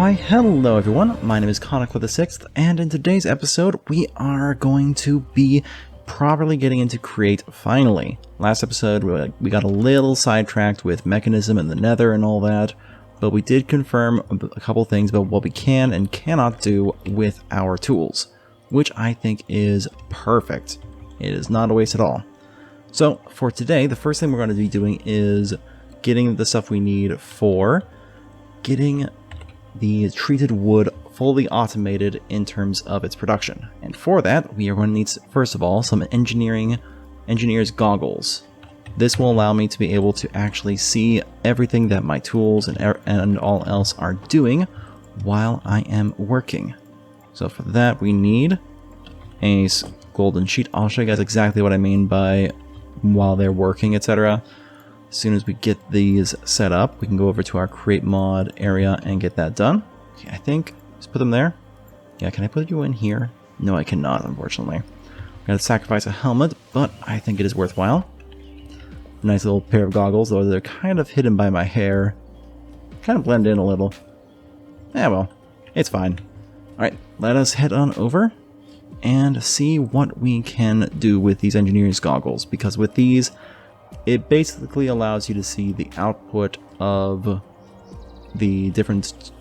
Why, hello everyone, my name is ChoniclerVI-6, and in today's episode we are going to be properly getting into Create finally. Last episode we got a little sidetracked with Mechanism and the Nether and all that, but we did confirm a couple things about what we can and cannot do with our tools, which I think is perfect. It is not a waste at all. So for today, the first thing we're going to be doing is getting the stuff we need for getting the treated wood fully automated in terms of its production. And for that, we are going to need, first of all, some engineer's goggles. This will allow me to be able to actually see everything that my tools and all else are doing while I am working. So for that, we need a golden sheet. I'll show you guys exactly what I mean by while they're working, etc. As soon as we get these set up, we can go over to our create mod area and get that done. Okay, I think, just put them there. Yeah, can I put you in here? No, I cannot, unfortunately. I'm going to sacrifice a helmet, but I think it is worthwhile. Nice little pair of goggles, though they're kind of hidden by my hair. Kind of blend in a little. Yeah, well, it's fine. Alright, let us head on over and see what we can do with these engineer's goggles, because with these, it basically allows you to see the output of the different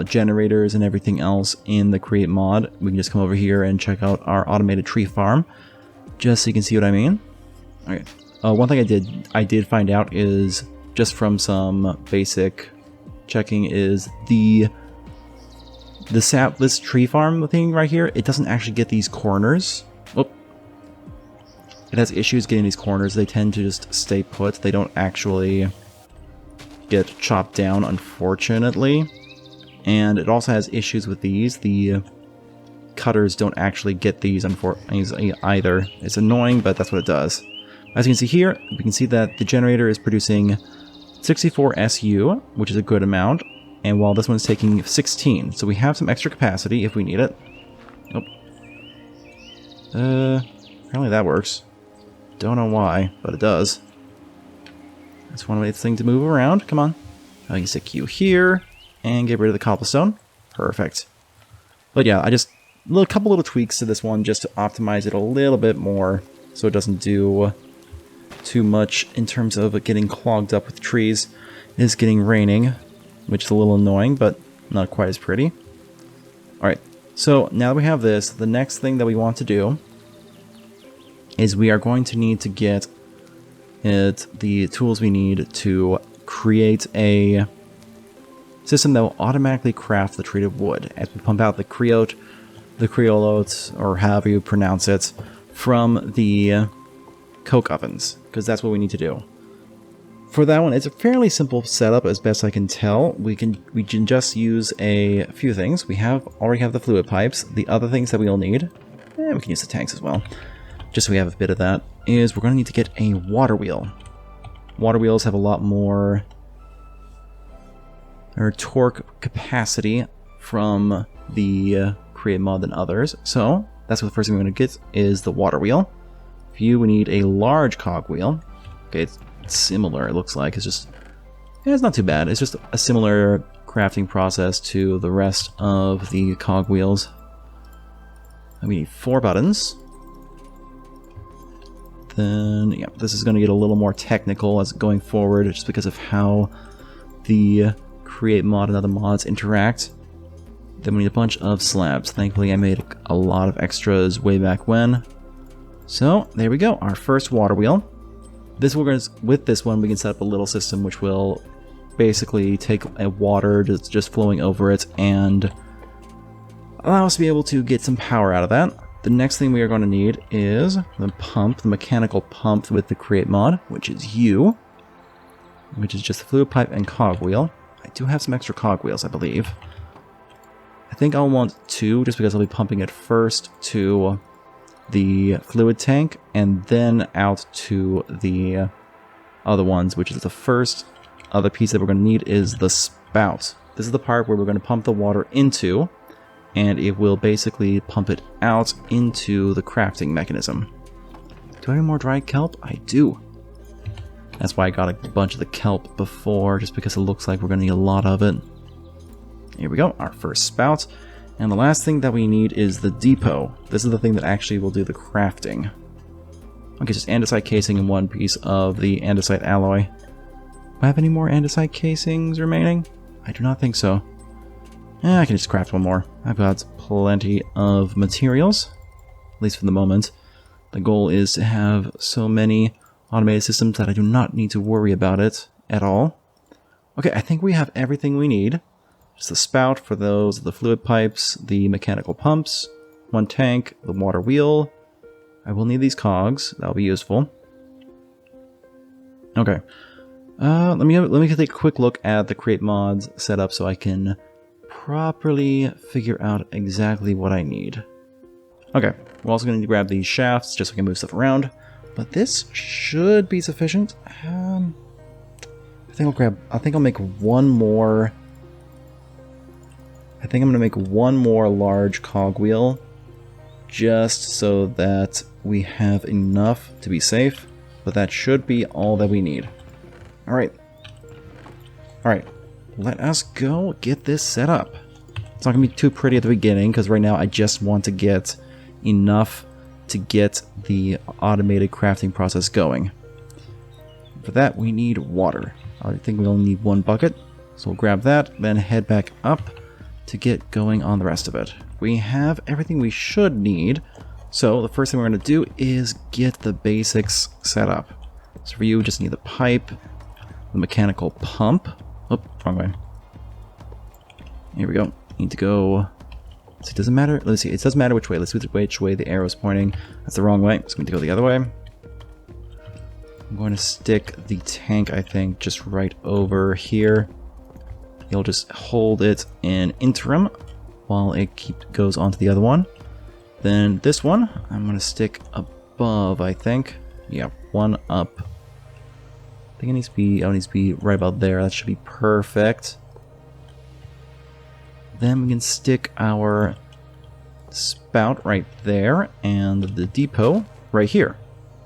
generators and everything else in the create mod. We can just come over here and check out our automated tree farm, just so you can see what I mean. Okay. One thing I did find out is, just from some basic checking, is this tree farm thing right here, it doesn't actually get these corners. It has issues getting these corners. They tend to just stay put. They don't actually get chopped down, unfortunately. And it also has issues with these. The cutters don't actually get these either. It's annoying, but that's what it does. As you can see here, we can see that the generator is producing 64 SU, which is a good amount. And while this one's taking 16. So we have some extra capacity if we need it. Apparently that works. Don't know why, but it does. That's one way this thing to move around. Come on. I can stick you here and get rid of the cobblestone. Perfect. But yeah, a couple little tweaks to this one just to optimize it a little bit more so it doesn't do too much in terms of it getting clogged up with trees. It is getting raining, which is a little annoying, but not quite as pretty. Alright, so now that we have this, the next thing that we want to do is we are going to need to get the tools we need to create a system that will automatically craft the treated wood as we pump out the creote, or however you pronounce it, from the coke ovens, because that's what we need to do. For that one, it's a fairly simple setup as best I can tell. We can just use a few things. We already have the fluid pipes. The other things that we'll need, we can use the tanks as well. Just so we have a bit of that, is we're going to need to get a water wheel. Water wheels have a lot more torque capacity from the create mod than others. So that's what the first thing we're going to get is the water wheel. We need a large cog wheel. Okay, it's similar, it looks like. It's not too bad. It's just a similar crafting process to the rest of the cog wheels. And we need 4 buttons. Then, yeah, this is going to get a little more technical as going forward, just because of how the create mod and other mods interact. Then we need a bunch of slabs. Thankfully, I made a lot of extras way back when. So, there we go, our first water wheel. With this one, we can set up a little system which will basically take a water that's just flowing over it and allow us to be able to get some power out of that. The next thing we are going to need is the mechanical pump with the create mod, which is which is just the fluid pipe and cog wheel. I do have some extra cog wheels, I believe. I think I'll want 2, just because I'll be pumping it first to the fluid tank and then out to the other ones, which is the first other piece that we're going to need is the spout. This is the part where we're going to pump the water into, and it will basically pump it out into the crafting mechanism. Do I have more dried kelp? I do. That's why I got a bunch of the kelp before, just because it looks like we're going to need a lot of it. Here we go, our first spout. And the last thing that we need is the depot. This is the thing that actually will do the crafting. Okay, just andesite casing and one piece of the andesite alloy. Do I have any more andesite casings remaining? I do not think so. I can just craft one more. I've got plenty of materials, at least for the moment. The goal is to have so many automated systems that I do not need to worry about it at all. Okay, I think we have everything we need. Just the spout for those, the fluid pipes, the mechanical pumps, one tank, the water wheel. I will need these cogs. That'll be useful. Okay. Let me take a quick look at the create mods setup so I can properly figure out exactly what I need. Okay, we're also going to need to grab these shafts just so we can move stuff around, but this should be sufficient. I think I'll make one more. I think I'm going to make one more large cogwheel just so that we have enough to be safe, but that should be all that we need. Alright, let us go get this set up. It's not going to be too pretty at the beginning, because right now I just want to get enough to get the automated crafting process going. For that, we need water. I think we only need one bucket, so we'll grab that, then head back up to get going on the rest of it. We have everything we should need, so the first thing we're going to do is get the basics set up. So for you, we just need the pipe, the mechanical pump. Oh, wrong way. Here we go. Need to go. So it doesn't matter. Let's see. It doesn't matter which way. Let's see which way the arrow's pointing. That's the wrong way. So we need to go the other way. I'm going to stick the tank, I think, just right over here. You'll just hold it in interim while it goes onto the other one. Then this one, I'm going to stick above, I think. Yeah, one up. I think it needs to be right about there. That should be perfect. Then we can stick our spout right there and the depot right here.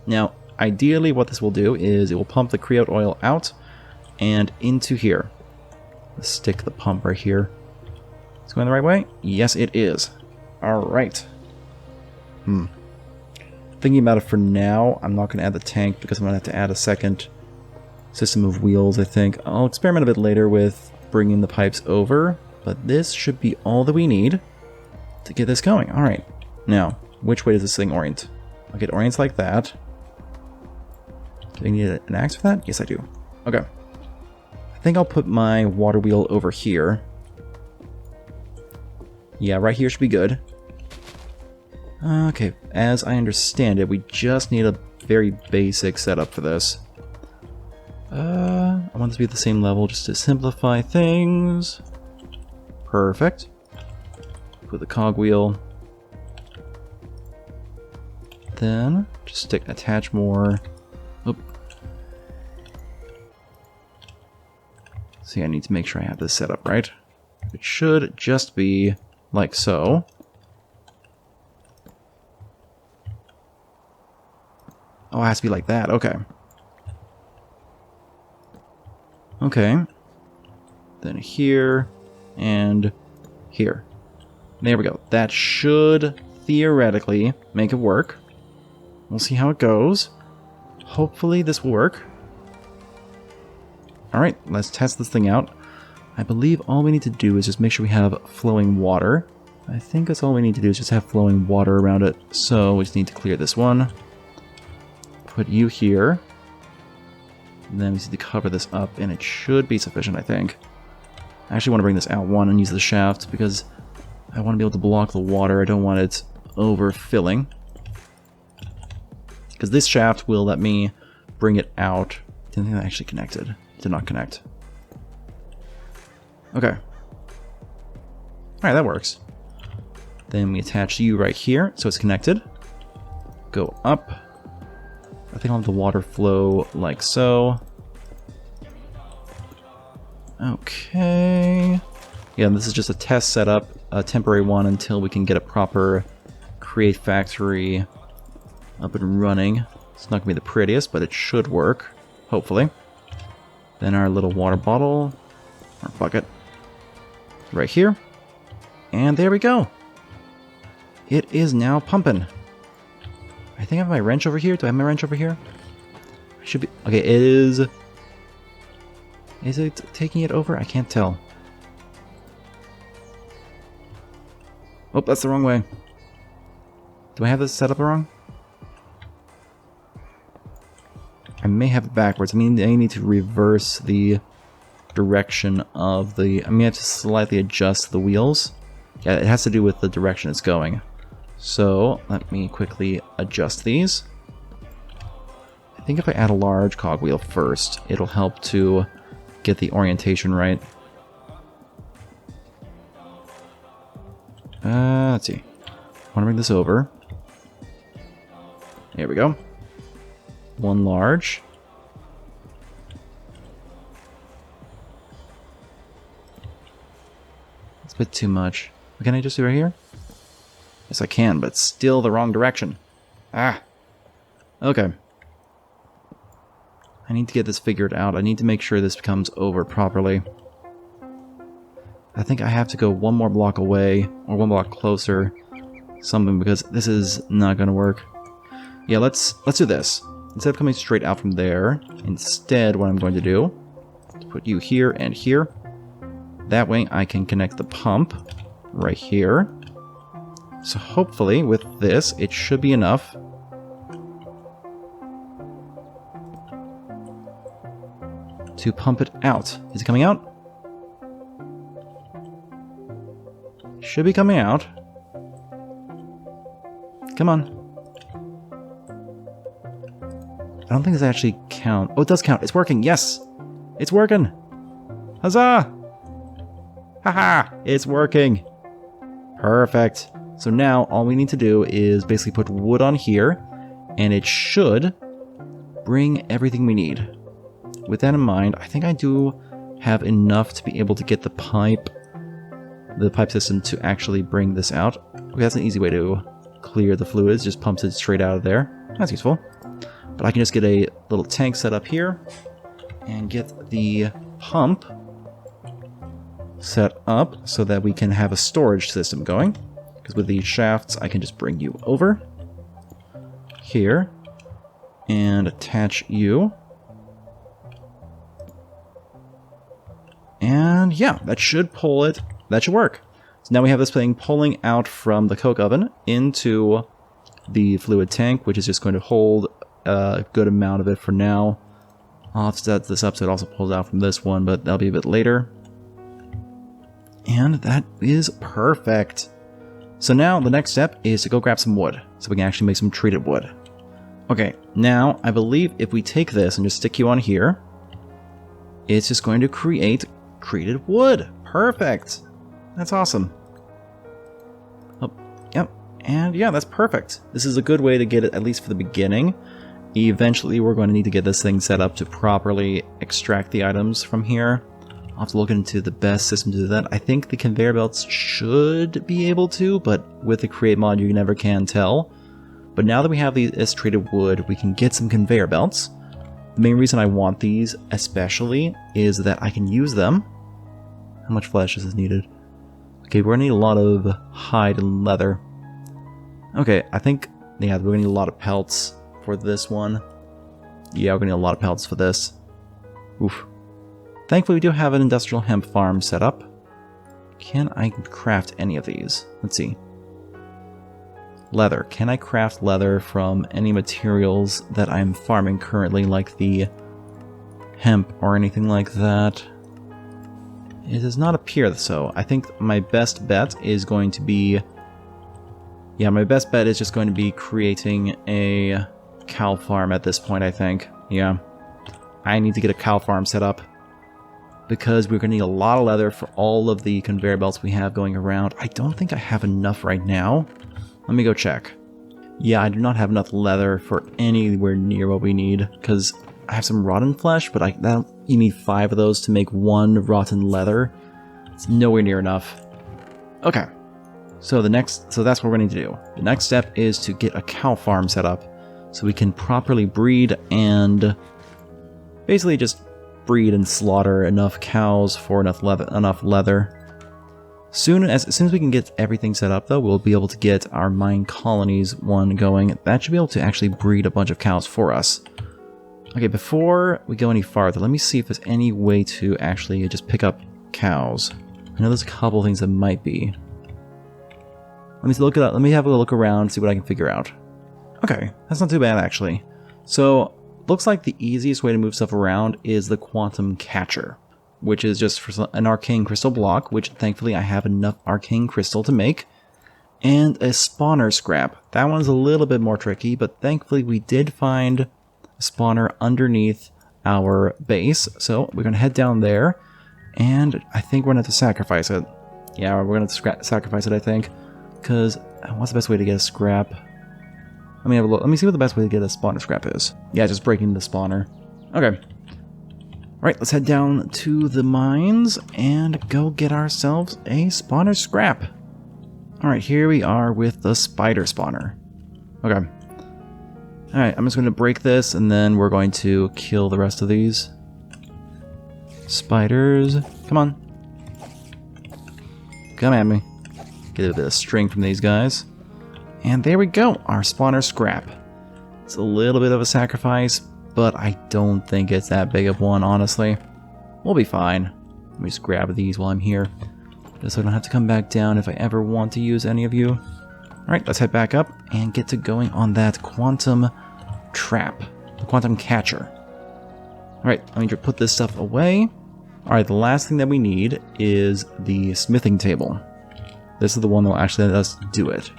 Now, ideally what this will do is it will pump the creote oil out and into here. Let's stick the pump right here. It's going the right way? Yes, it is. Alright. Thinking about it for now, I'm not going to add the tank because I'm going to have to add a second system of wheels, I think. I'll experiment a bit later with bringing the pipes over, but this should be all that we need to get this going. Alright, now, which way does this thing orient? Okay, it orients like that. Do I need an axe for that? Yes, I do. Okay. I think I'll put my water wheel over here. Yeah, right here should be good. Okay, as I understand it, we just need a very basic setup for this. I want this to be at the same level just to simplify things. Perfect. Put the cogwheel. Then just attach more. Oop. See, I need to make sure I have this set up right. It should just be like so. Oh, it has to be like that. Okay. Okay. Then here and here. There we go. That should theoretically make it work. We'll see how it goes. Hopefully this will work. Alright, let's test this thing out. I believe all we need to do is just make sure we have flowing water. I think that's all we need to do is just have flowing water around it. So we just need to clear this one. Put you here. And then we need to cover this up, and it should be sufficient, I think. I actually want to bring this out one and use the shaft because I want to be able to block the water. I don't want it overfilling. Because this shaft will let me bring it out. I didn't think that actually connected. It did not connect. Okay. Alright, that works. Then we attach you right here, so it's connected. Go up. I think I'll have the water flow like so. Okay. Yeah, this is just a test setup, a temporary one until we can get a proper create factory up and running. It's not going to be the prettiest, but it should work, hopefully. Then our little water bottle, our bucket. right here. And there we go. It is now pumping. I think I have my wrench over here. Do I have my wrench over here? I should be... Okay, it is... Is it taking it over? I can't tell. Oh, that's the wrong way. Do I have this set up wrong? I may have it backwards. I mean, I need to reverse the direction of the... I may have to slightly adjust the wheels. Yeah, it has to do with the direction it's going. So, let me quickly adjust these. I think if I add a large cogwheel first, it'll help to get the orientation right. Let's see. I want to bring this over. There we go. One large. It's a bit too much. What can I just do right here? Yes, I can, but still the wrong direction. Ah. Okay. I need to get this figured out. I need to make sure this comes over properly. I think I have to go one more block away, or one block closer. Something, because this is not going to work. Yeah, let's do this. Instead of coming straight out from there, instead what I'm going to do is put you here and here. That way I can connect the pump right here. So hopefully with this, it should be enough. To pump it out. Is it coming out? Should be coming out. Come on. I don't think this actually count. Oh, it does count. It's working. Yes! It's working! Huzzah! Haha! It's working! Perfect. So now all we need to do is basically put wood on here, and it should bring everything we need. With that in mind, I think I do have enough to be able to get the pipe system to actually bring this out. Okay, that's an easy way to clear the fluids, just pumps it straight out of there. That's useful. But I can just get a little tank set up here and get the pump set up so that we can have a storage system going. Because with these shafts, I can just bring you over here and attach you. And yeah, that should pull it. That should work. So now we have this thing pulling out from the coke oven into the fluid tank, which is just going to hold a good amount of it for now. I'll have to set this up so it also pulls out from this one, but that'll be a bit later. And that is perfect. So now the next step is to go grab some wood, so we can actually make some treated wood. Okay, now I believe if we take this and just stick you on here, it's just going to create treated wood. Perfect. That's awesome. Oh, yep. And yeah, that's perfect. This is a good way to get it, at least for the beginning. Eventually, we're going to need to get this thing set up to properly extract the items from here. I'll have to look into the best system to do that. I think the conveyor belts should be able to, but with the create mod, you never can tell. But now that we have this treated wood, we can get some conveyor belts. The main reason I want these, especially, is that I can use them. How much flesh is needed? Okay, we're gonna need a lot of hide and leather. Okay, I think, yeah, we're gonna need a lot of pelts for this one. Yeah, we're gonna need a lot of pelts for this. Oof. Thankfully, we do have an industrial hemp farm set up. Can I craft any of these? Let's see. Leather. Can I craft leather from any materials that I'm farming currently, like the hemp or anything like that? It does not appear so. I think my best bet is going to be... Yeah, my best bet is just going to be creating a cow farm at this point, I think. Yeah. I need to get a cow farm set up, because we're going to need a lot of leather for all of the conveyor belts we have going around. I don't think I have enough right now. Let me go check. Yeah, I do not have enough leather for anywhere near what we need, because I have some rotten flesh, but you need 5 of those to make 1 rotten leather. It's nowhere near enough. Okay. So that's what we're going to do. The next step is to get a cow farm set up so we can properly breed and basically just breed and slaughter enough cows for enough leather. Soon as we can get everything set up, though, we'll be able to get our mine colonies one going. That should be able to actually breed a bunch of cows for us. Okay, before we go any farther, let me see if there's any way to actually just pick up cows. I know there's a couple things that might be. Let me look it up. Let me have a look around, see what I can figure out. Okay, that's not too bad actually. So, looks like the easiest way to move stuff around is the quantum catcher, which is just for an arcane crystal block, which thankfully I have enough arcane crystal to make, and a spawner scrap. That one's a little bit more tricky, but thankfully we did find a spawner underneath our base, so we're going to head down there, and I think we're going to have to sacrifice it. Yeah, we're going to sacrifice it, I think, because what's the best way to get a scrap? Let me have a look. Let me see what the best way to get a spawner scrap is. Yeah, just breaking the spawner. Okay. Alright, let's head down to the mines and go get ourselves a spawner scrap. Alright, here we are with the spider spawner. Okay. Alright, I'm just going to break this and then we're going to kill the rest of these. Spiders. Come on. Come at me. Get a bit of string from these guys. And there we go, our spawner scrap. It's a little bit of a sacrifice, but I don't think it's that big of one, honestly. We'll be fine. Let me just grab these while I'm here, just so I don't have to come back down if I ever want to use any of you. Alright, let's head back up and get to going on that quantum trap, the quantum catcher. Alright, let me put this stuff away. Alright, the last thing that we need is the smithing table. This is the one that will actually let us do it.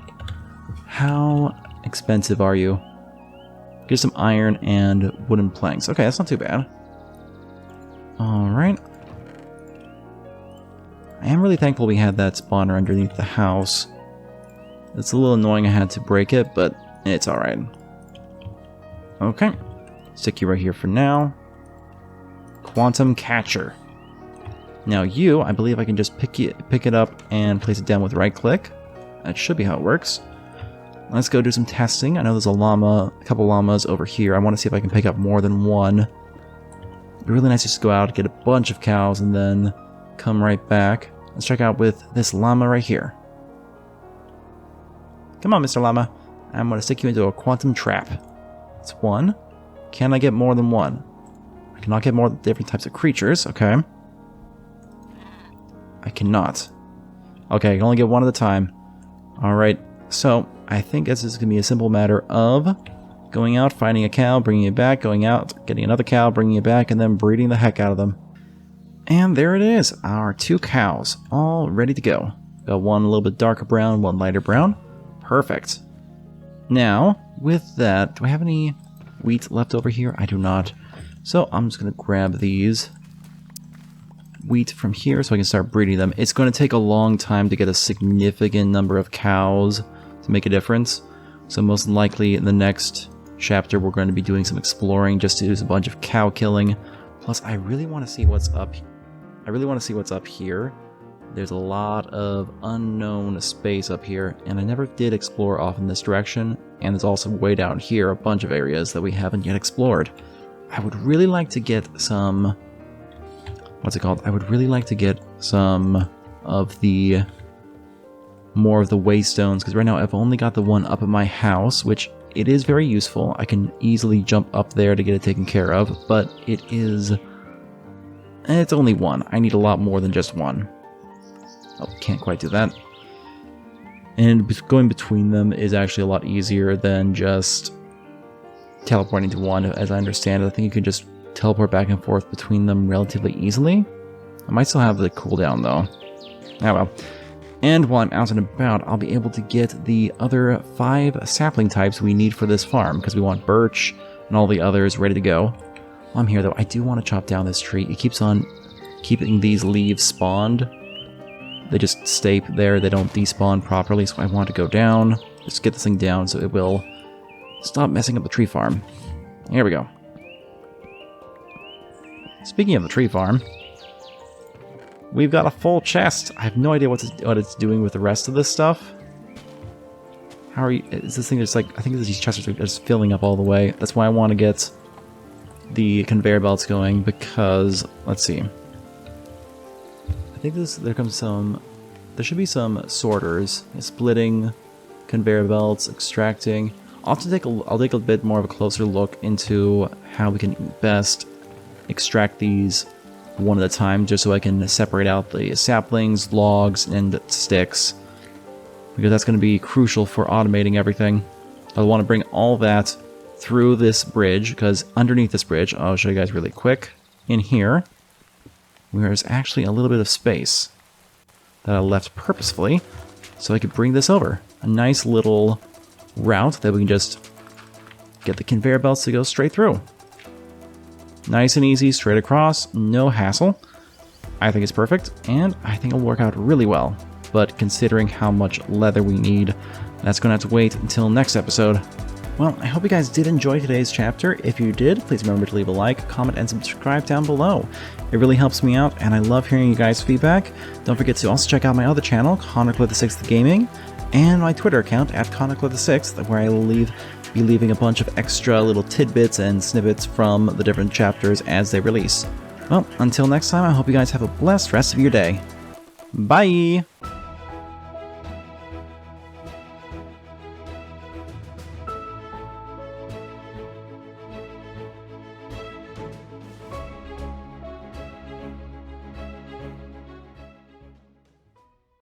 How expensive are you? Get some iron and wooden planks. Okay, that's not too bad. Alright. I am really thankful we had that spawner underneath the house. It's a little annoying I had to break it, but it's alright. Okay. Stick you right here for now. Quantum catcher. Now you, I believe I can just pick it up and place it down with right click. That should be how it works. Let's go do some testing. I know there's a couple llamas over here. I want to see if I can pick up more than one. It'd be really nice just to go out, get a bunch of cows, and then come right back. Let's check out with this llama right here. Come on, Mr. Llama. I'm going to stick you into a quantum trap. That's one. Can I get more than one? I cannot get more different types of creatures. Okay. I cannot. Okay, I can only get one at a time. Alright, so I think this is going to be a simple matter of going out, finding a cow, bringing it back, going out, getting another cow, bringing it back, and then breeding the heck out of them. And there it is, our 2 cows, all ready to go. Got one a little bit darker brown, one lighter brown. Perfect. Now, with that, do I have any wheat left over here? I do not. So I'm just going to grab these wheat from here so I can start breeding them. It's going to take a long time to get a significant number of cows to make a difference. So most likely in the next chapter we're going to be doing some exploring just to do a bunch of cow killing. Plus I really want to see what's up. I really want to see what's up here. There's a lot of unknown space up here, and I never did explore off in this direction, and there's also way down here a bunch of areas that we haven't yet explored. I would really like to get some... what's it called? I would really like to get some of the... more of the waystones, because right now I've only got the one up at my house, which it is very useful. I can easily jump up there to get it taken care of, but it is... it's only one. I need a lot more than just one. Oh, can't quite do that. And going between them is actually a lot easier than just teleporting to one, as I understand it. I think you can just teleport back and forth between them relatively easily. I might still have the cooldown though. Oh well. And while I'm out and about, I'll be able to get the other 5 sapling types we need for this farm, because we want birch and all the others ready to go. While I'm here though, I do want to chop down this tree. It keeps on keeping these leaves spawned. They just stay there, they don't despawn properly, so I want to go down, just get this thing down so it will stop messing up the tree farm. Here we go. Speaking of the tree farm, we've got a full chest. I have no idea what it's doing with the rest of this stuff. How are you? Is this thing just like... I think these chests are just filling up all the way. That's why I want to get the conveyor belts going, because... let's see. I think there comes some there should be some sorters, splitting, conveyor belts, extracting. I'll take a bit more of a closer look into how we can best extract these one at a time, just so I can separate out the saplings, logs, and sticks, because that's going to be crucial for automating everything. I want to bring all that through this bridge, because underneath this bridge, I'll show you guys really quick, in here, there's actually a little bit of space that I left purposefully so I could bring this over. A nice little route that we can just get the conveyor belts to go straight through. Nice and easy, straight across, no hassle. I think it's perfect, and I think it'll work out really well. But considering how much leather we need, that's going to have to wait until next episode. Well, I hope you guys did enjoy today's chapter. If you did, please remember to leave a like, comment, and subscribe down below. It really helps me out, and I love hearing you guys' feedback. Don't forget to also check out my other channel, ChoniclerVI Gaming, and my Twitter account at ChoniclerVI, where I will be leaving a bunch of extra little tidbits and snippets from the different chapters as they release. Well, until next time, I hope you guys have a blessed rest of your day. Bye!